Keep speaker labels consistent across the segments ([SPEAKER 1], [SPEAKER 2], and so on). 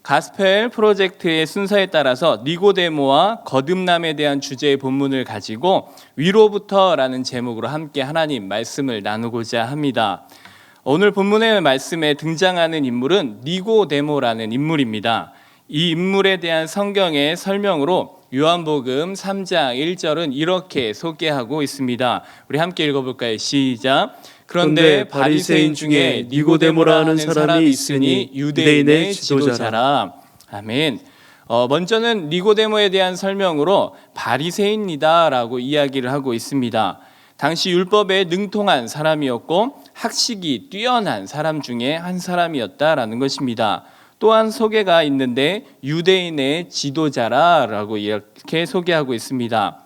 [SPEAKER 1] 가스펠 프로젝트의 순서에 따라서 니고데모와 거듭남에 대한 주제의 본문을 가지고 위로부터라는 제목으로 함께 하나님 말씀을 나누고자 합니다. 오늘 본문의 말씀에 등장하는 인물은 니고데모라는 인물입니다. 이 인물에 대한 성경의 설명으로 요한복음 3장 1절은 이렇게 소개하고 있습니다. 우리 함께 읽어볼까요? 시작. 그런데 바리새인 중에 니고데모라는 사람이 있으니 유대인의 지도자라. 아멘. 먼저는 니고데모에 대한 설명으로 바리새인이다라고 이야기를 하고 있습니다. 당시 율법에 능통한 사람이었고 학식이 뛰어난 사람 중에 한 사람이었다라는 것입니다. 또한 소개가 있는데 유대인의 지도자라고 이렇게 소개하고 있습니다.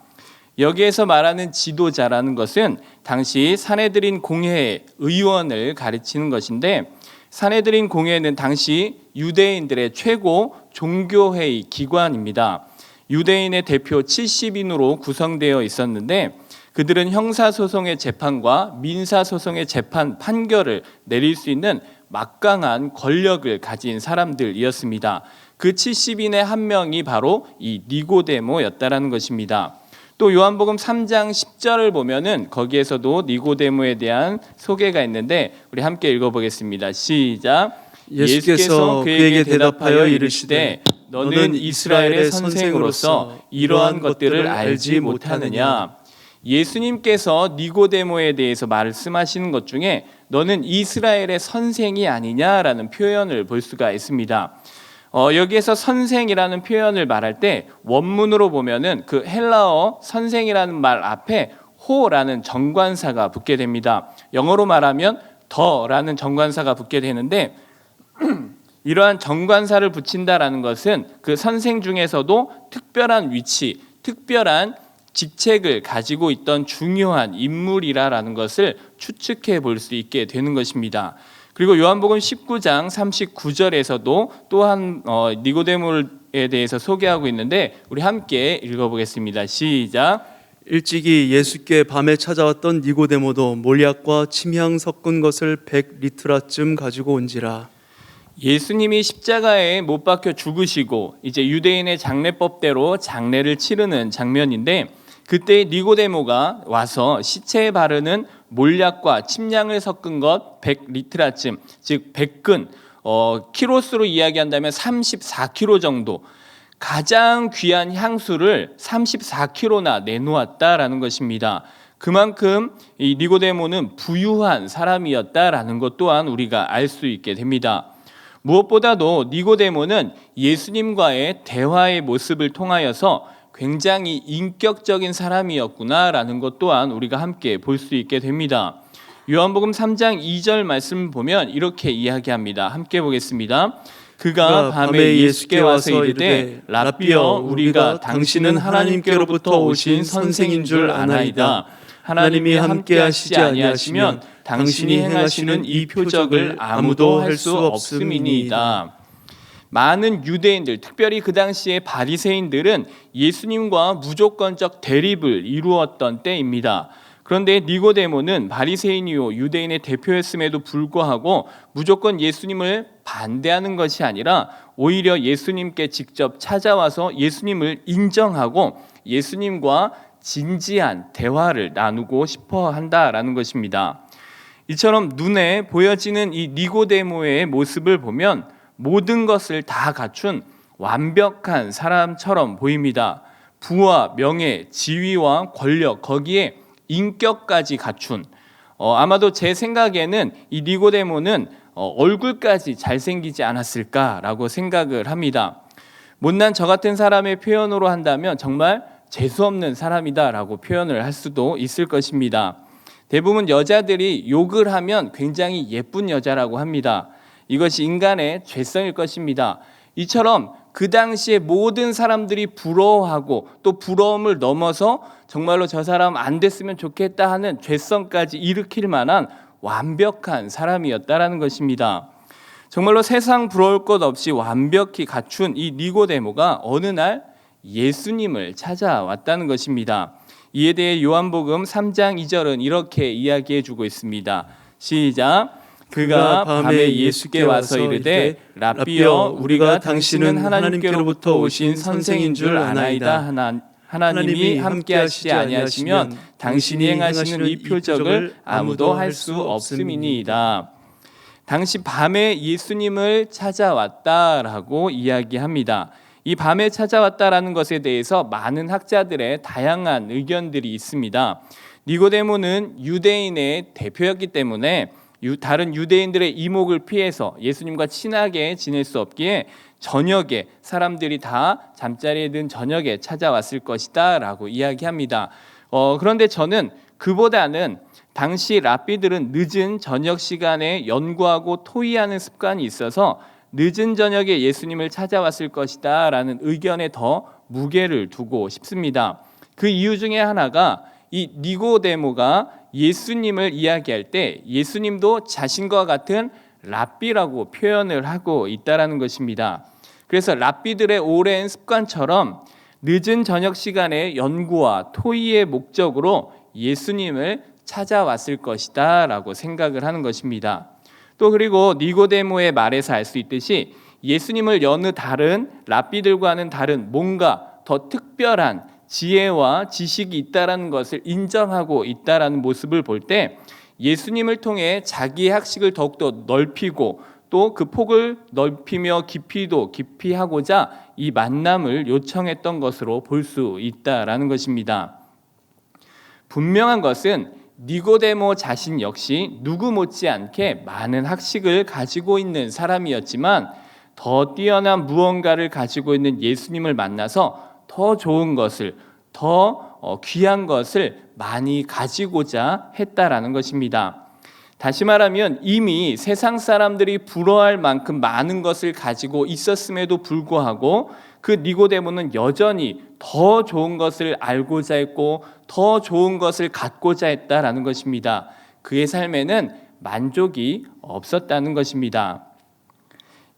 [SPEAKER 1] 여기에서 말하는 지도자라는 것은 당시 사내들인 공회의 의원을 가르치는 것인데, 사내들인 공회는 당시 유대인들의 최고 종교회의 기관입니다. 유대인의 대표 70인으로 구성되어 있었는데 그들은 형사소송의 재판과 민사소송의 재판 판결을 내릴 수 있는 막강한 권력을 가진 사람들이었습니다. 그 70인의 한 명이 바로 이 니고데모였다라는 것입니다. 또 요한복음 3장 10절을 보면은 거기에서도 니고데모에 대한 소개가 있는데 우리 함께 읽어보겠습니다. 시작. 예수께서 그에게 대답하여 이르시되 너는 이스라엘의 선생으로서 이러한 것들을 알지 못하느냐. 예수님께서 니고데모에 대해서 말씀하시는 것 중에 너는 이스라엘의 선생이 아니냐라는 표현을 볼 수가 있습니다. 여기에서 선생이라는 표현을 말할 때 원문으로 보면은 그 헬라어 선생이라는 말 앞에 호라는 정관사가 붙게 됩니다. 영어로 말하면 더라는 정관사가 붙게 되는데 이러한 정관사를 붙인다라는 것은 그 선생 중에서도 특별한 위치, 특별한 직책을 가지고 있던 중요한 인물이라는 것을 추측해 볼 수 있게 되는 것입니다. 그리고 요한복음 19장 39절에서도 또한 니고데모에 대해서 소개하고 있는데 우리 함께 읽어보겠습니다. 시작.
[SPEAKER 2] 일찍이 예수께 밤에 찾아왔던 니고데모도 몰약과 침향 섞은 것을 100리트라쯤 가지고 온지라.
[SPEAKER 1] 예수님이 십자가에 못 박혀 죽으시고 이제 유대인의 장례법대로 장례를 치르는 장면인데, 그때 니고데모가 와서 시체에 바르는 몰약과 침향을 섞은 것 100리트라쯤, 즉 100근, 키로수로 이야기한다면 34kg 정도, 가장 귀한 향수를 34kg나 내놓았다라는 것입니다. 그만큼 이 니고데모는 부유한 사람이었다라는 것 또한 우리가 알 수 있게 됩니다. 무엇보다도 니고데모는 예수님과의 대화의 모습을 통하여서 굉장히 인격적인 사람이었구나라는 것 또한 우리가 함께 볼 수 있게 됩니다. 요한복음 3장 2절 말씀을 보면 이렇게 이야기합니다. 함께 보겠습니다. 그가 밤에 예수께 와서 이르되 라삐여, 우리가 당신은 하나님께로부터 오신 선생인 줄 아나이다. 하나님이 함께 하시지 아니하시면 당신이 행하시는 이 표적을 아무도 할 수 없음이니이다. 많은 유대인들, 특별히 그 당시의 바리새인들은 예수님과 무조건적 대립을 이루었던 때입니다. 그런데 니고데모는 바리새인이요 유대인의 대표였음에도 불구하고 무조건 예수님을 반대하는 것이 아니라 오히려 예수님께 직접 찾아와서 예수님을 인정하고 예수님과 진지한 대화를 나누고 싶어 한다라는 것입니다. 이처럼 눈에 보여지는 이 니고데모의 모습을 보면 모든 것을 다 갖춘 완벽한 사람처럼 보입니다. 부와 명예, 지위와 권력, 거기에 인격까지 갖춘, 아마도 제 생각에는 이 니고데모는 얼굴까지 잘생기지 않았을까라고 생각을 합니다. 못난 저 같은 사람의 표현으로 한다면 정말 재수없는 사람이다라고 표현을 할 수도 있을 것입니다. 대부분 여자들이 욕을 하면 굉장히 예쁜 여자라고 합니다. 이것이 인간의 죄성일 것입니다. 이처럼 그 당시에 모든 사람들이 부러워하고 또 부러움을 넘어서 정말로 저 사람 안 됐으면 좋겠다 하는 죄성까지 일으킬 만한 완벽한 사람이었다라는 것입니다. 정말로 세상 부러울 것 없이 완벽히 갖춘 이 니고데모가 어느 날 예수님을 찾아왔다는 것입니다. 이에 대해 요한복음 3장 2절은 이렇게 이야기해 주고 있습니다. 시작. 그가 밤에 예수께 와서 이르되 랍비여 우리가 당신은 하나님께로부터 오신 선생인 줄 아나이다. 하나님이 함께하시지 아니하시면 당신이 행하시는 이 표적을 아무도 할 수 없음이니이다. 당시 밤에 예수님을 찾아왔다라고 이야기합니다. 이 밤에 찾아왔다라는 것에 대해서 많은 학자들의 다양한 의견들이 있습니다. 니고데모는 유대인의 대표였기 때문에 다른 유대인들의 이목을 피해서 예수님과 친하게 지낼 수 없기에 저녁에 사람들이 다 잠자리에 든 저녁에 찾아왔을 것이다 라고 이야기합니다. 그런데 저는 그보다는 당시 랍비들은 늦은 저녁 시간에 연구하고 토의하는 습관이 있어서 늦은 저녁에 예수님을 찾아왔을 것이다 라는 의견에 더 무게를 두고 싶습니다. 그 이유 중에 하나가 이 니고데모가 예수님을 이야기할 때 예수님도 자신과 같은 랍비라고 표현을 하고 있다라는 것입니다. 그래서 랍비들의 오랜 습관처럼 늦은 저녁 시간에 연구와 토의의 목적으로 예수님을 찾아왔을 것이다 라고 생각을 하는 것입니다. 또 그리고 니고데모의 말에서 알 수 있듯이 예수님을 여느 다른 랍비들과는 다른 뭔가 더 특별한 지혜와 지식이 있다라는 것을 인정하고 있다라는 모습을 볼 때 예수님을 통해 자기의 학식을 더욱더 넓히고 또 그 폭을 넓히며 깊이도 깊이 하고자 이 만남을 요청했던 것으로 볼 수 있다라는 것입니다. 분명한 것은 니고데모 자신 역시 누구 못지않게 많은 학식을 가지고 있는 사람이었지만 더 뛰어난 무언가를 가지고 있는 예수님을 만나서 더 좋은 것을, 더 귀한 것을 많이 가지고자 했다라는 것입니다. 다시 말하면 이미 세상 사람들이 부러워할 만큼 많은 것을 가지고 있었음에도 불구하고 그 니고데모는 여전히 더 좋은 것을 알고자 했고 더 좋은 것을 갖고자 했다라는 것입니다. 그의 삶에는 만족이 없었다는 것입니다.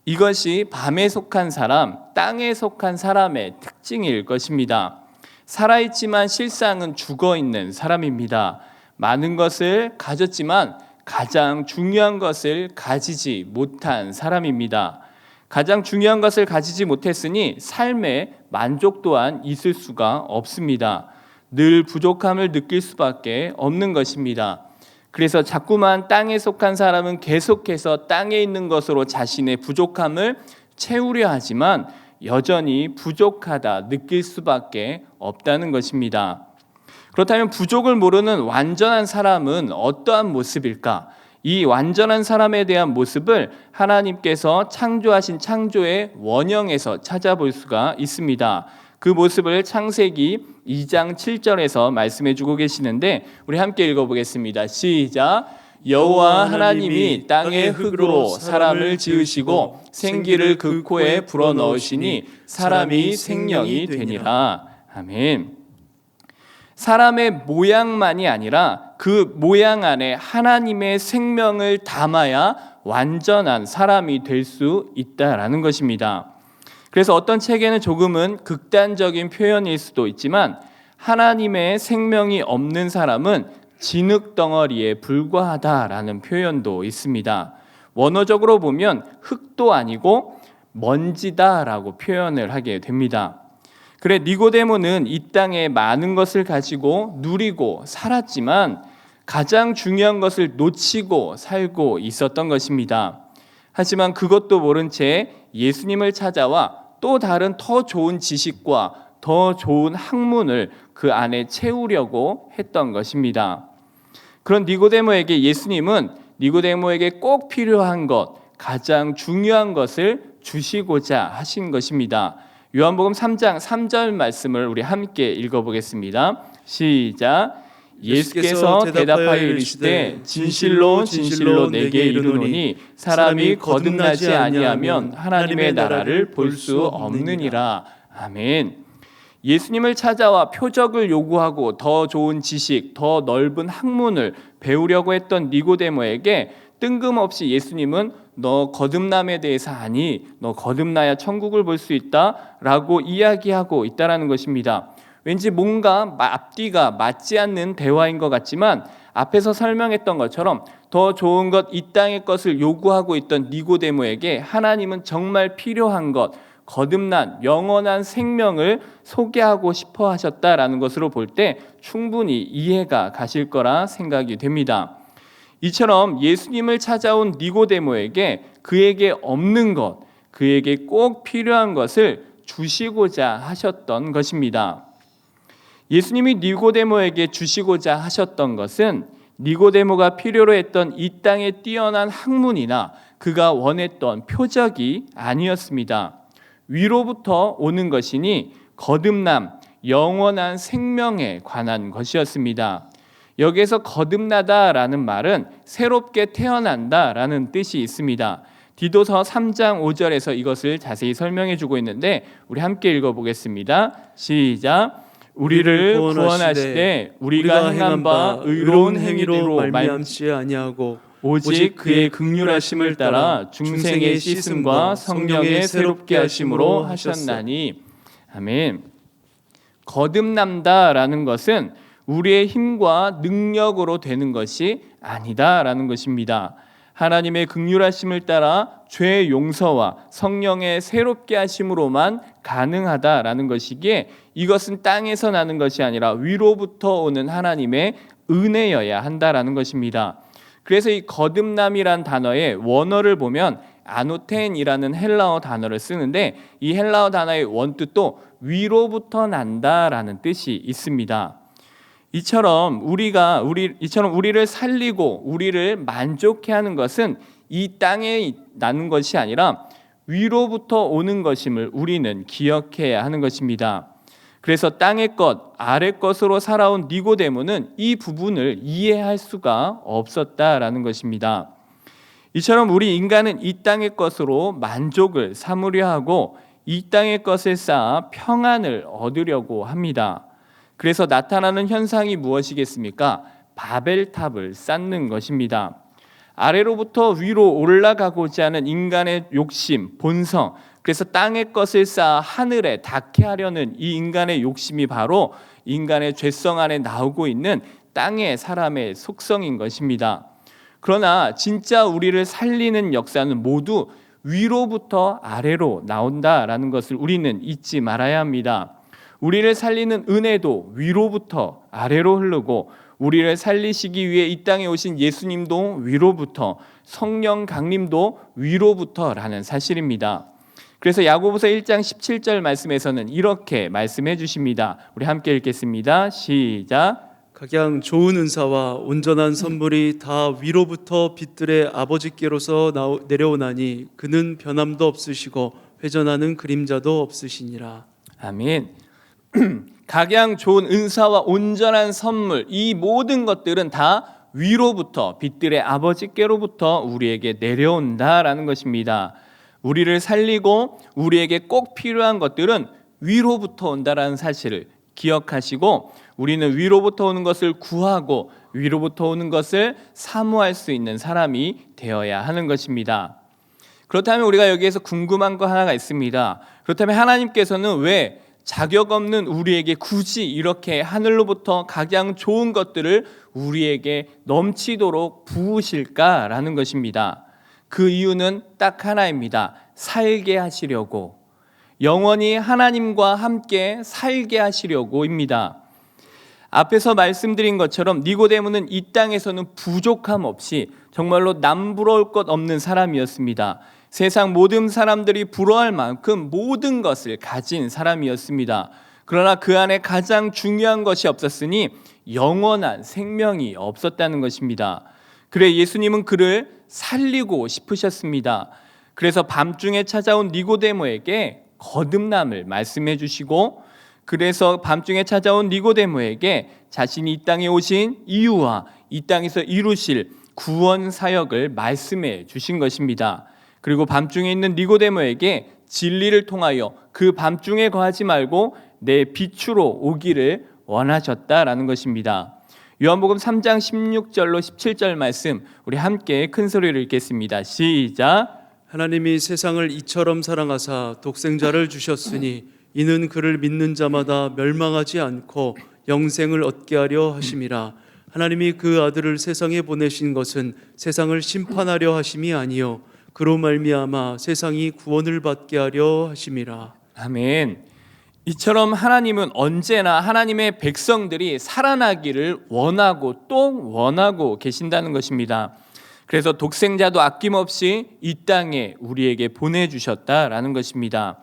[SPEAKER 1] 이것이 밤에 속한 사람, 땅에 속한 사람의 특징일 것입니다. 살아있지만 실상은 죽어있는 사람입니다. 많은 것을 가졌지만 가장 중요한 것을 가지지 못한 사람입니다. 가장 중요한 것을 가지지 못했으니 삶에 만족 또한 있을 수가 없습니다. 늘 부족함을 느낄 수밖에 없는 것입니다. 그래서 자꾸만 땅에 속한 사람은 계속해서 땅에 있는 것으로 자신의 부족함을 채우려 하지만 여전히 부족하다 느낄 수밖에 없다는 것입니다. 그렇다면 부족을 모르는 완전한 사람은 어떠한 모습일까? 이 완전한 사람에 대한 모습을 하나님께서 창조하신 창조의 원형에서 찾아볼 수가 있습니다. 그 모습을 창세기 2장 7절에서 말씀해 주고 계시는데 우리 함께 읽어보겠습니다. 시작. 여호와 하나님이 땅의 흙으로 사람을 지으시고 생기를 그 코에 불어넣으시니 사람이 생명이 되니라. 아멘. 사람의 모양만이 아니라 그 모양 안에 하나님의 생명을 담아야 완전한 사람이 될 수 있다라는 것입니다. 그래서 어떤 책에는 조금은 극단적인 표현일 수도 있지만 하나님의 생명이 없는 사람은 진흙덩어리에 불과하다라는 표현도 있습니다. 원어적으로 보면 흙도 아니고 먼지다라고 표현을 하게 됩니다. 그래 니고데모는 이 땅에 많은 것을 가지고 누리고 살았지만 가장 중요한 것을 놓치고 살고 있었던 것입니다. 하지만 그것도 모른 채 예수님을 찾아와 또 다른 더 좋은 지식과 더 좋은 학문을 그 안에 채우려고 했던 것입니다. 그런 니고데모에게 예수님은 니고데모에게 꼭 필요한 것, 가장 중요한 것을 주시고자 하신 것입니다. 요한복음 3장 3절 말씀을 우리 함께 읽어보겠습니다. 시작. 예수께서 대답하여 이르시되 진실로 진실로 내게 이르노니 사람이 거듭나지 아니하면 하나님의 나라를 볼 수 없느니라. 아멘. 예수님을 찾아와 표적을 요구하고 더 좋은 지식, 더 넓은 학문을 배우려고 했던 니고데모에게 뜬금없이 예수님은 너 거듭남에 대해서 아니, 너 거듭나야 천국을 볼 수 있다라고 이야기하고 있다라는 것입니다. 왠지 뭔가 앞뒤가 맞지 않는 대화인 것 같지만 앞에서 설명했던 것처럼 더 좋은 것, 이 땅의 것을 요구하고 있던 니고데모에게 하나님은 정말 필요한 것, 거듭난 영원한 생명을 소개하고 싶어 하셨다라는 것으로 볼 때 충분히 이해가 가실 거라 생각이 됩니다. 이처럼 예수님을 찾아온 니고데모에게 그에게 없는 것, 그에게 꼭 필요한 것을 주시고자 하셨던 것입니다. 예수님이 니고데모에게 주시고자 하셨던 것은 니고데모가 필요로 했던 이 땅의 뛰어난 학문이나 그가 원했던 표적이 아니었습니다. 위로부터 오는 것이니 거듭남, 영원한 생명에 관한 것이었습니다. 여기에서 거듭나다라는 말은 새롭게 태어난다라는 뜻이 있습니다. 디도서 3장 5절에서 이것을 자세히 설명해 주고 있는데 우리 함께 읽어보겠습니다. 시작. 우리를 구원하시되 우리가 행한 바 의로운 행위로
[SPEAKER 2] 말미암지 아니하고
[SPEAKER 1] 오직 그의 긍휼하심을 따라 중생의 씻음과 성령의 새롭게 하심으로 하셨나니. 아멘. 거듭남다라는 것은 우리의 힘과 능력으로 되는 것이 아니다라는 것입니다. 하나님의 긍휼하심을 따라 죄 용서와 성령의 새롭게 하심으로만 가능하다라는 것이기에 이것은 땅에서 나는 것이 아니라 위로부터 오는 하나님의 은혜여야 한다라는 것입니다. 그래서 이 거듭남이란 단어의 원어를 보면 아노텐이라는 헬라어 단어를 쓰는데 이 헬라어 단어의 원뜻도 위로부터 난다라는 뜻이 있습니다. 이처럼 우리를 살리고 우리를 만족해 하는 것은 이 땅에 나는 것이 아니라 위로부터 오는 것임을 우리는 기억해야 하는 것입니다. 그래서 땅의 것, 아래 것으로 살아온 니고데모는 이 부분을 이해할 수가 없었다라는 것입니다. 이처럼 우리 인간은 이 땅의 것으로 만족을 삼으려 하고 이 땅의 것을 쌓아 평안을 얻으려고 합니다. 그래서 나타나는 현상이 무엇이겠습니까? 바벨탑을 쌓는 것입니다. 아래로부터 위로 올라가고자 하는 인간의 욕심, 본성, 그래서 땅의 것을 쌓아 하늘에 닿게 하려는 이 인간의 욕심이 바로 인간의 죄성 안에 나오고 있는 땅의 사람의 속성인 것입니다. 그러나 진짜 우리를 살리는 역사는 모두 위로부터 아래로 나온다라는 것을 우리는 잊지 말아야 합니다. 우리를 살리는 은혜도 위로부터 아래로 흐르고 우리를 살리시기 위해 이 땅에 오신 예수님도 위로부터, 성령 강림도 위로부터라는 사실입니다. 그래서 야고보서 1장 17절 말씀에서는 이렇게 말씀해 주십니다. 우리 함께 읽겠습니다. 시작.
[SPEAKER 2] 각양 좋은 은사와 온전한 선물이 다 위로부터 빛들의 아버지께로서 내려오나니 그는 변함도 없으시고 회전하는 그림자도 없으시니라.
[SPEAKER 1] 아멘. 각양 좋은 은사와 온전한 선물, 이 모든 것들은 다 위로부터 빛들의 아버지께로부터 우리에게 내려온다라는 것입니다. 우리를 살리고 우리에게 꼭 필요한 것들은 위로부터 온다라는 사실을 기억하시고 우리는 위로부터 오는 것을 구하고 위로부터 오는 것을 사모할 수 있는 사람이 되어야 하는 것입니다. 그렇다면 우리가 여기에서 궁금한 거 하나가 있습니다. 그렇다면 하나님께서는 왜 자격 없는 우리에게 굳이 이렇게 하늘로부터 각양 좋은 것들을 우리에게 넘치도록 부으실까라는 것입니다. 그 이유는 딱 하나입니다. 살게 하시려고, 영원히 하나님과 함께 살게 하시려고입니다. 앞에서 말씀드린 것처럼 니고데모는 이 땅에서는 부족함 없이 정말로 남부러울 것 없는 사람이었습니다. 세상 모든 사람들이 부러워할 만큼 모든 것을 가진 사람이었습니다. 그러나 그 안에 가장 중요한 것이 없었으니 영원한 생명이 없었다는 것입니다. 그래 예수님은 그를 살리고 싶으셨습니다. 그래서 밤중에 찾아온 니고데모에게 거듭남을 말씀해 주시고 그래서 밤중에 찾아온 니고데모에게 자신이 이 땅에 오신 이유와 이 땅에서 이루실 구원 사역을 말씀해 주신 것입니다. 그리고 밤중에 있는 니고데모에게 진리를 통하여 그 밤중에 거하지 말고 내 빛으로 오기를 원하셨다라는 것입니다. 요한복음 3장 16절로 17절 말씀 우리 함께 큰 소리로 읽겠습니다. 시작.
[SPEAKER 2] 하나님이 세상을 이처럼 사랑하사 독생자를 주셨으니 이는 그를 믿는 자마다 멸망하지 않고 영생을 얻게 하려 하심이라. 하나님이 그 아들을 세상에 보내신 것은 세상을 심판하려 하심이 아니요 그로 말미암아 세상이 구원을 받게 하려 하심이라.
[SPEAKER 1] 아멘. 이처럼 하나님은 언제나 하나님의 백성들이 살아나기를 원하고 또 원하고 계신다는 것입니다. 그래서 독생자도 아낌없이 이 땅에 우리에게 보내주셨다라는 것입니다.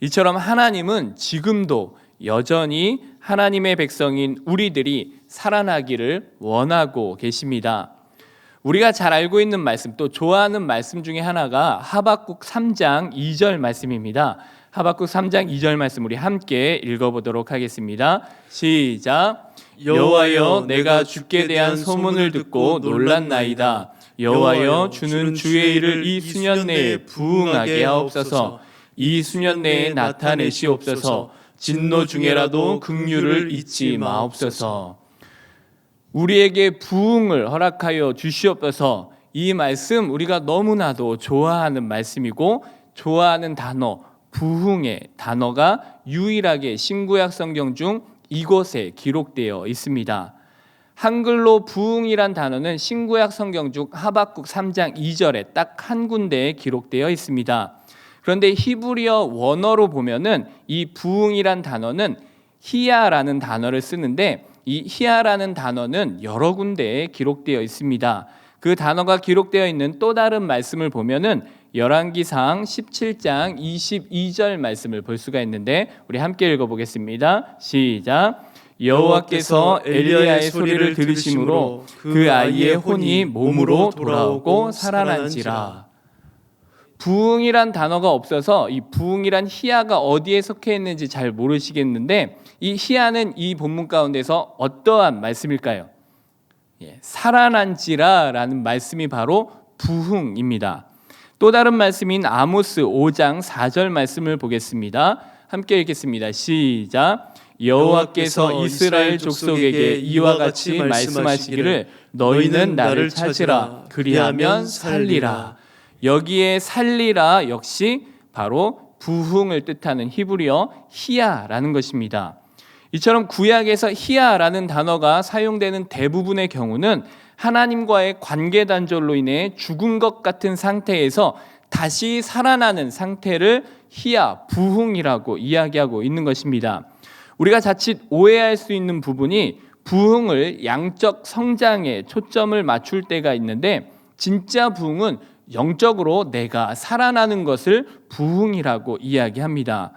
[SPEAKER 1] 이처럼 하나님은 지금도 여전히 하나님의 백성인 우리들이 살아나기를 원하고 계십니다. 우리가 잘 알고 있는 말씀, 또 좋아하는 말씀 중에 하나가 하박국 3장 2절 말씀입니다. 하박국 3장 2절 말씀 우리 함께 읽어보도록 하겠습니다. 시작. 여호와여, 내가 주께 대한 소문을 듣고 놀랐나이다. 여호와여, 주는 주의 일을 이 수년 내에 부응하게 하옵소서. 이 수년 내에 나타내시옵소서. 진노 중에라도 긍휼을 잊지 마옵소서. 우리에게 부응을 허락하여 주시옵소서. 이 말씀 우리가 너무나도 좋아하는 말씀이고, 좋아하는 단어 부흥의 단어가 유일하게 신구약 성경 중 이곳에 기록되어 있습니다. 한글로 부흥이란 단어는 신구약 성경 중 하박국 3장 2절에 딱 한 군데에 기록되어 있습니다. 그런데 히브리어 원어로 보면은 이 부흥이란 단어는 히야라는 단어를 쓰는데, 이 히야라는 단어는 여러 군데에 기록되어 있습니다. 그 단어가 기록되어 있는 또 다른 말씀을 보면은 열왕기상 17장 22절 말씀을 볼 수가 있는데, 우리 함께 읽어보겠습니다. 시작. 여호와께서 엘리야의 소리를 들으심으로 그 아이의 혼이 몸으로 돌아오고 살아난지라. 부흥이란 단어가 없어서 이 부흥이란 히야가 어디에 속해 있는지 잘 모르시겠는데, 이 히야는 이 본문 가운데서 어떠한 말씀일까요? 살아난지라 라는 말씀이 바로 부흥입니다. 또 다른 말씀인 아모스 5장 4절 말씀을 보겠습니다. 함께 읽겠습니다. 시작. 여호와께서 이스라엘 족속에게 이와 같이 말씀하시기를 너희는 나를 찾으라 그리하면 살리라. 여기에 살리라 역시 바로 부흥을 뜻하는 히브리어 히야라는 것입니다. 이처럼 구약에서 히야라는 단어가 사용되는 대부분의 경우는 하나님과의 관계 단절로 인해 죽은 것 같은 상태에서 다시 살아나는 상태를 히야, 부흥이라고 이야기하고 있는 것입니다. 우리가 자칫 오해할 수 있는 부분이 부흥을 양적 성장에 초점을 맞출 때가 있는데, 진짜 부흥은 영적으로 내가 살아나는 것을 부흥이라고 이야기합니다.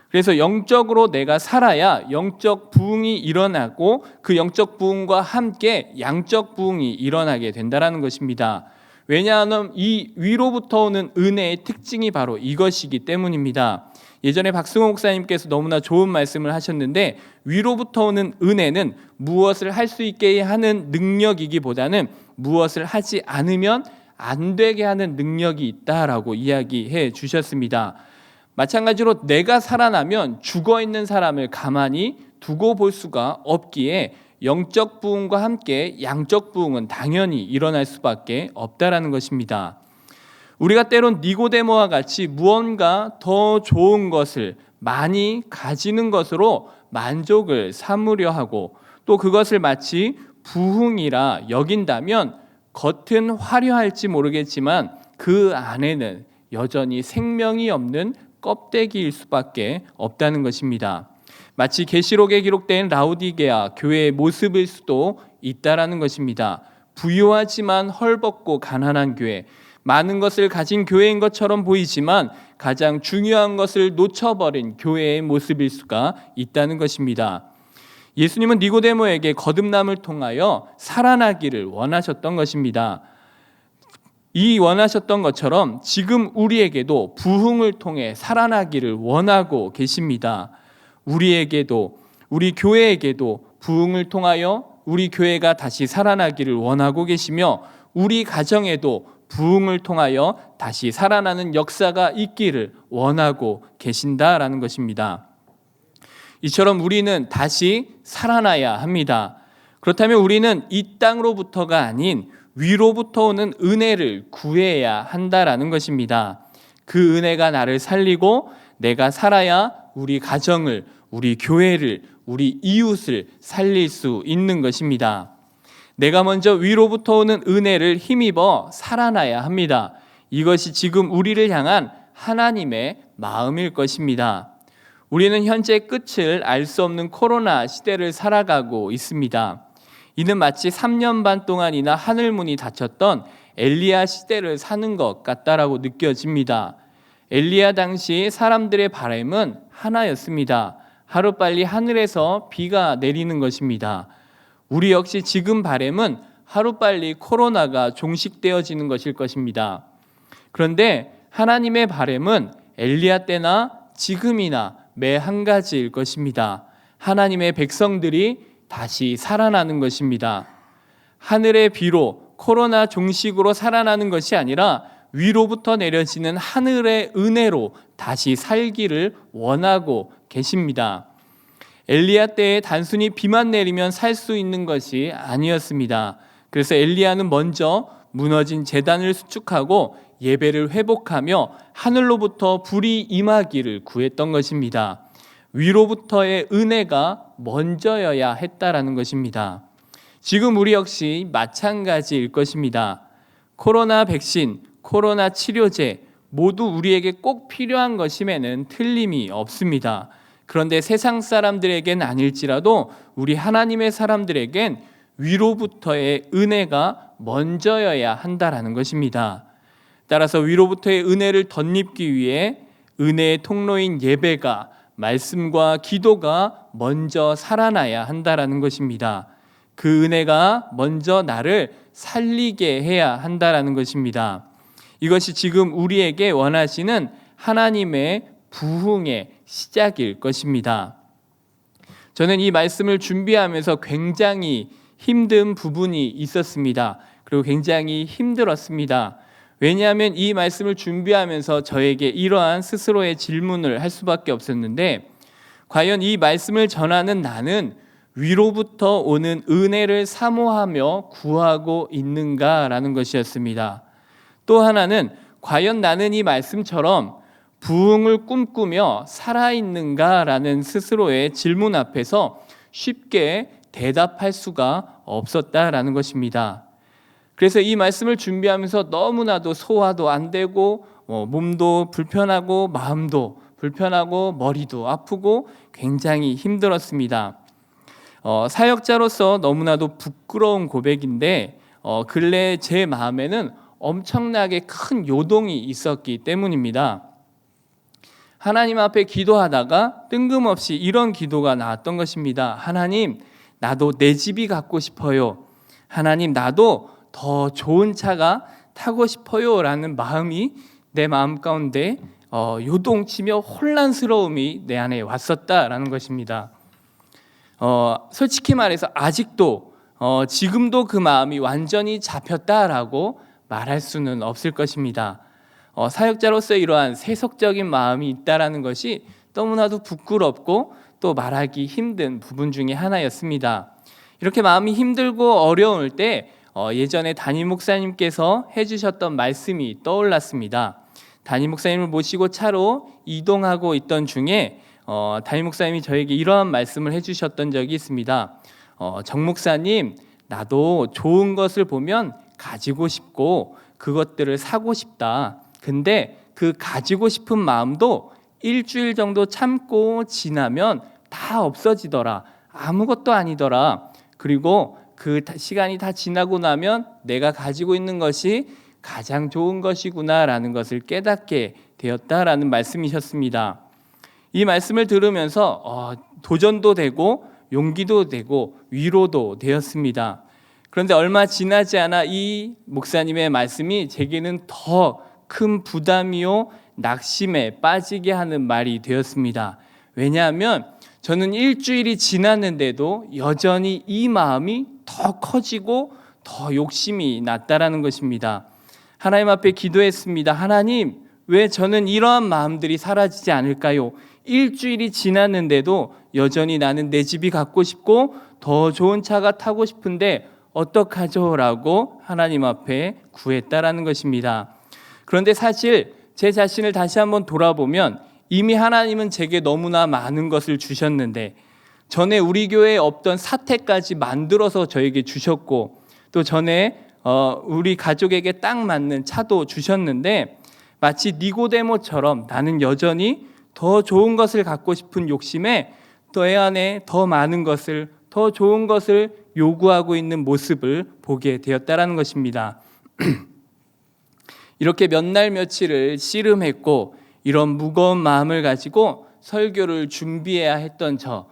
[SPEAKER 1] 그래서 영적으로 내가 살아야 영적 부흥이 일어나고, 그 영적 부흥과 함께 양적 부흥이 일어나게 된다는 것입니다. 왜냐하면 이 위로부터 오는 은혜의 특징이 바로 이것이기 때문입니다. 예전에 박승호 목사님께서 너무나 좋은 말씀을 하셨는데, 위로부터 오는 은혜는 무엇을 할 수 있게 하는 능력이기보다는 무엇을 하지 않으면 안 되게 하는 능력이 있다라고 이야기해 주셨습니다. 마찬가지로 내가 살아나면 죽어있는 사람을 가만히 두고 볼 수가 없기에 영적 부흥과 함께 양적 부흥은 당연히 일어날 수밖에 없다라는 것입니다. 우리가 때론 니고데모와 같이 무언가 더 좋은 것을 많이 가지는 것으로 만족을 삼으려 하고, 또 그것을 마치 부흥이라 여긴다면 겉은 화려할지 모르겠지만 그 안에는 여전히 생명이 없는 껍데기일 수밖에 없다는 것입니다. 마치 계시록에 기록된 라오디게아 교회의 모습일 수도 있다라는 것입니다. 부유하지만 헐벗고 가난한 교회, 많은 것을 가진 교회인 것처럼 보이지만 가장 중요한 것을 놓쳐버린 교회의 모습일 수가 있다는 것입니다. 예수님은 니고데모에게 거듭남을 통하여 살아나기를 원하셨던 것입니다. 이 원하셨던 것처럼 지금 우리에게도 부흥을 통해 살아나기를 원하고 계십니다. 우리에게도, 우리 교회에게도 부흥을 통하여 우리 교회가 다시 살아나기를 원하고 계시며, 우리 가정에도 부흥을 통하여 다시 살아나는 역사가 있기를 원하고 계신다라는 것입니다. 이처럼 우리는 다시 살아나야 합니다. 그렇다면 우리는 이 땅으로부터가 아닌 위로부터 오는 은혜를 구해야 한다라는 것입니다. 그 은혜가 나를 살리고 내가 살아야 우리 가정을, 우리 교회를, 우리 이웃을 살릴 수 있는 것입니다. 내가 먼저 위로부터 오는 은혜를 힘입어 살아나야 합니다. 이것이 지금 우리를 향한 하나님의 마음일 것입니다. 우리는 현재 끝을 알 수 없는 코로나 시대를 살아가고 있습니다. 이는 마치 3년 반 동안이나 하늘문이 닫혔던 엘리야 시대를 사는 것 같다라고 느껴집니다. 엘리야 당시 사람들의 바람은 하나였습니다. 하루빨리 하늘에서 비가 내리는 것입니다. 우리 역시 지금 바람은 하루빨리 코로나가 종식되어지는 것일 것입니다. 그런데 하나님의 바람은 엘리야 때나 지금이나 매 한 가지일 것입니다. 하나님의 백성들이 다시 살아나는 것입니다. 하늘의 비로 코로나 종식으로 살아나는 것이 아니라 위로부터 내려지는 하늘의 은혜로 다시 살기를 원하고 계십니다. 엘리야 때에 단순히 비만 내리면 살 수 있는 것이 아니었습니다. 그래서 엘리야는 먼저 무너진 제단을 수축하고 예배를 회복하며 하늘로부터 불이 임하기를 구했던 것입니다. 위로부터의 은혜가 먼저여야 했다라는 것입니다. 지금 우리 역시 마찬가지일 것입니다. 코로나 백신, 코로나 치료제 모두 우리에게 꼭 필요한 것임에는 틀림이 없습니다. 그런데 세상 사람들에겐 아닐지라도 우리 하나님의 사람들에겐 위로부터의 은혜가 먼저여야 한다라는 것입니다. 따라서 위로부터의 은혜를 덧입기 위해 은혜의 통로인 예배가, 말씀과 기도가 먼저 살아나야 한다라는 것입니다. 그 은혜가 먼저 나를 살리게 해야 한다라는 것입니다. 이것이 지금 우리에게 원하시는 하나님의 부흥의 시작일 것입니다. 저는 이 말씀을 준비하면서 굉장히 힘든 부분이 있었습니다. 그리고 굉장히 힘들었습니다. 왜냐하면 이 말씀을 준비하면서 저에게 이러한 스스로의 질문을 할 수밖에 없었는데, 과연 이 말씀을 전하는 나는 위로부터 오는 은혜를 사모하며 구하고 있는가라는 것이었습니다. 또 하나는 과연 나는 이 말씀처럼 부흥을 꿈꾸며 살아있는가라는 스스로의 질문 앞에서 쉽게 대답할 수가 없었다라는 것입니다. 그래서 이 말씀을 준비하면서 너무나도 소화도 안 되고 몸도 불편하고 마음도 불편하고 머리도 아프고 굉장히 힘들었습니다. 사역자로서 너무나도 부끄러운 고백인데 근래 제 마음에는 엄청나게 큰 요동이 있었기 때문입니다. 하나님 앞에 기도하다가 뜬금없이 이런 기도가 나왔던 것입니다. 하나님, 나도 내 집이 갖고 싶어요. 하나님, 나도 더 좋은 차가 타고 싶어요 라는 마음이 내 마음 가운데 요동치며 혼란스러움이 내 안에 왔었다라는 것입니다. 솔직히 말해서 아직도 지금도 그 마음이 완전히 잡혔다라고 말할 수는 없을 것입니다. 사역자로서 이러한 세속적인 마음이 있다라는 것이 너무나도 부끄럽고 또 말하기 힘든 부분 중에 하나였습니다. 이렇게 마음이 힘들고 어려울 때 예전에 담임 목사님께서 해주셨던 말씀이 떠올랐습니다. 담임 목사님을 모시고 차로 이동하고 있던 중에 담임 목사님이 저에게 이러한 말씀을 해주셨던 적이 있습니다. 정 목사님, 나도 좋은 것을 보면 가지고 싶고 그것들을 사고 싶다. 근데 그 가지고 싶은 마음도 일주일 정도 참고 지나면 다 없어지더라. 아무것도 아니더라. 그리고 그 시간이 다 지나고 나면 내가 가지고 있는 것이 가장 좋은 것이구나라는 것을 깨닫게 되었다라는 말씀이셨습니다. 이 말씀을 들으면서 도전도 되고 용기도 되고 위로도 되었습니다. 그런데 얼마 지나지 않아 이 목사님의 말씀이 제게는 더 큰 부담이요 낙심에 빠지게 하는 말이 되었습니다. 왜냐하면 저는 일주일이 지났는데도 여전히 이 마음이 더 커지고 더 욕심이 났다라는 것입니다. 하나님 앞에 기도했습니다. 하나님, 왜 저는 이러한 마음들이 사라지지 않을까요? 일주일이 지났는데도 여전히 나는 내 집이 갖고 싶고 더 좋은 차가 타고 싶은데 어떡하죠? 라고 하나님 앞에 구했다라는 것입니다. 그런데 사실 제 자신을 다시 한번 돌아보면 이미 하나님은 제게 너무나 많은 것을 주셨는데 전에 우리 교회에 없던 사태까지 만들어서 저에게 주셨고 또 전에 우리 가족에게 딱 맞는 차도 주셨는데 마치 니고데모처럼 나는 여전히 더 좋은 것을 갖고 싶은 욕심에 내 안에 더 많은 것을, 더 좋은 것을 요구하고 있는 모습을 보게 되었다라는 것입니다. 이렇게 몇 날 며칠을 씨름했고 이런 무거운 마음을 가지고 설교를 준비해야 했던 저,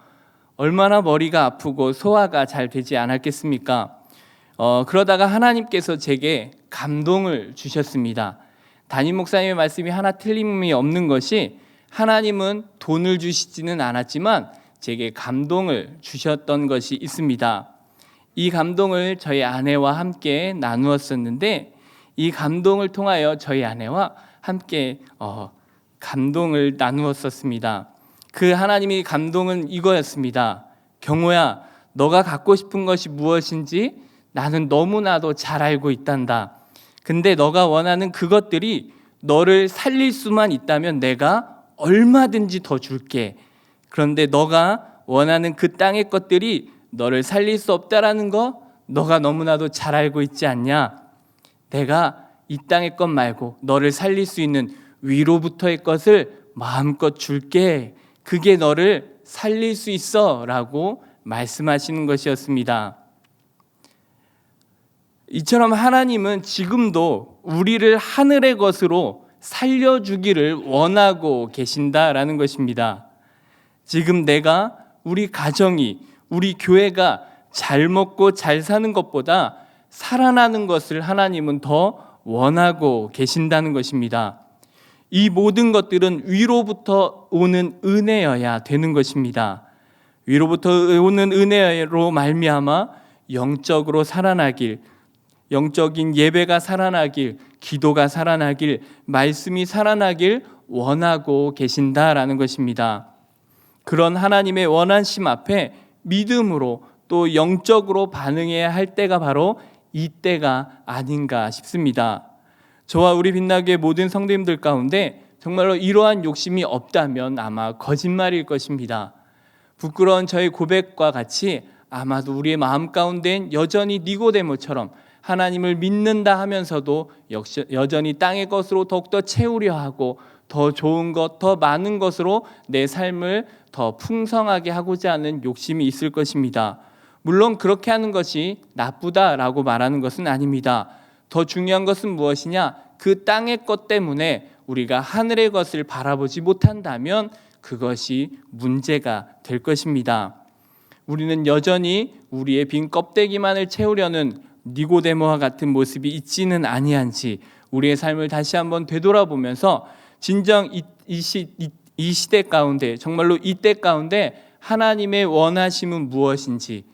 [SPEAKER 1] 얼마나 머리가 아프고 소화가 잘 되지 않았겠습니까? 그러다가 하나님께서 제게 감동을 주셨습니다. 담임 목사님의 말씀이 하나 틀림이 없는 것이, 하나님은 돈을 주시지는 않았지만 제게 감동을 주셨던 것이 있습니다. 이 감동을 저희 아내와 함께 나누었었는데, 이 감동을 통하여 저희 아내와 함께 감동을 나누었었습니다. 그 하나님의 감동은 이거였습니다. 경호야, 너가 갖고 싶은 것이 무엇인지 나는 너무나도 잘 알고 있단다. 근데 너가 원하는 그것들이 너를 살릴 수만 있다면 내가 얼마든지 더 줄게. 그런데 너가 원하는 그 땅의 것들이 너를 살릴 수 없다라는 거 너가 너무나도 잘 알고 있지 않냐? 내가 이 땅의 것 말고 너를 살릴 수 있는 위로부터의 것을 마음껏 줄게. 그게 너를 살릴 수 있어 라고 말씀하시는 것이었습니다. 이처럼 하나님은 지금도 우리를 하늘의 것으로 살려주기를 원하고 계신다라는 것입니다. 지금 내가, 우리 가정이, 우리 교회가 잘 먹고 잘 사는 것보다 살아나는 것을 하나님은 더 원하고 계신다는 것입니다. 이 모든 것들은 위로부터 오는 은혜여야 되는 것입니다. 위로부터 오는 은혜로 말미암아 영적으로 살아나길, 영적인 예배가 살아나길, 기도가 살아나길, 말씀이 살아나길 원하고 계신다라는 것입니다. 그런 하나님의 원하심 앞에 믿음으로 또 영적으로 반응해야 할 때가 바로 이때가 아닌가 싶습니다. 저와 우리 빛나게 모든 성도님들 가운데 정말로 이러한 욕심이 없다면 아마 거짓말일 것입니다. 부끄러운 저의 고백과 같이 아마도 우리의 마음 가운데엔 여전히 니고데모처럼 하나님을 믿는다 하면서도 여전히 땅의 것으로 더욱더 채우려 하고 더 좋은 것, 더 많은 것으로 내 삶을 더 풍성하게 하고자 하는 욕심이 있을 것입니다. 물론 그렇게 하는 것이 나쁘다라고 말하는 것은 아닙니다. 더 중요한 것은 무엇이냐? 그 땅의 것 때문에 우리가 하늘의 것을 바라보지 못한다면 그것이 문제가 될 것입니다. 우리는 여전히 우리의 빈 껍데기만을 채우려는 니고데모와 같은 모습이 있지는 아니한지 우리의 삶을 다시 한번 되돌아보면서 진정 이 시대 가운데, 정말로 이때 가운데 하나님의 원하심은 무엇인지,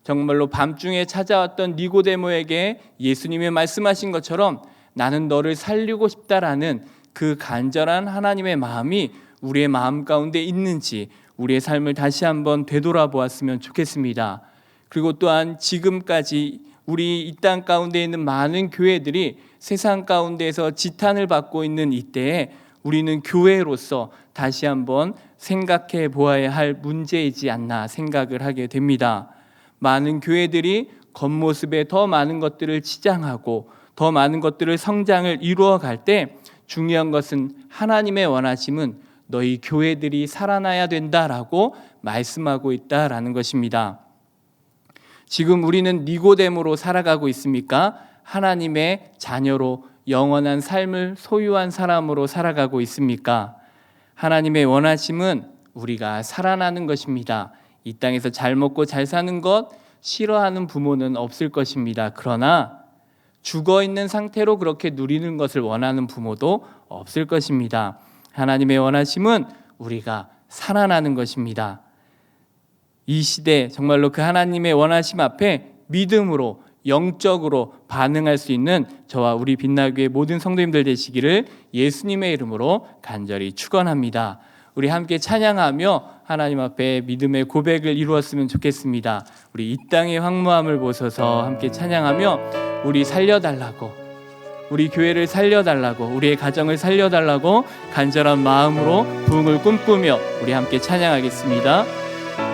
[SPEAKER 1] 정말로 밤중에 찾아왔던 니고데모에게 예수님이 말씀하신 것처럼 나는 너를 살리고 싶다라는 그 간절한 하나님의 마음이 우리의 마음 가운데 있는지 우리의 삶을 다시 한번 되돌아보았으면 좋겠습니다. 그리고 또한 지금까지 우리 이 땅 가운데 있는 많은 교회들이 세상 가운데에서 지탄을 받고 있는 이때에 우리는 교회로서 다시 한번 생각해 보아야 할 문제이지 않나 생각을 하게 됩니다. 많은 교회들이 겉모습에 더 많은 것들을 치장하고 더 많은 것들을 성장을 이루어 갈 때 중요한 것은 하나님의 원하심은 너희 교회들이 살아나야 된다라고 말씀하고 있다라는 것입니다. 지금 우리는 니고데모로 살아가고 있습니까? 하나님의 자녀로 영원한 삶을 소유한 사람으로 살아가고 있습니까? 하나님의 원하심은 우리가 살아나는 것입니다. 이 땅에서 잘 먹고 잘 사는 것 싫어하는 부모는 없을 것입니다. 그러나 죽어있는 상태로 그렇게 누리는 것을 원하는 부모도 없을 것입니다. 하나님의 원하심은 우리가 살아나는 것입니다. 이 시대 정말로 그 하나님의 원하심 앞에 믿음으로 영적으로 반응할 수 있는 저와 우리 빛나교의 모든 성도님들 되시기를 예수님의 이름으로 간절히 축원합니다. 우리 함께 찬양하며 하나님 앞에 믿음의 고백을 이루었으면 좋겠습니다. 우리 이 땅의 황무함을 보소서 함께 찬양하며 우리 살려달라고, 우리 교회를 살려달라고, 우리의 가정을 살려달라고 간절한 마음으로 부흥을 꿈꾸며 우리 함께 찬양하겠습니다.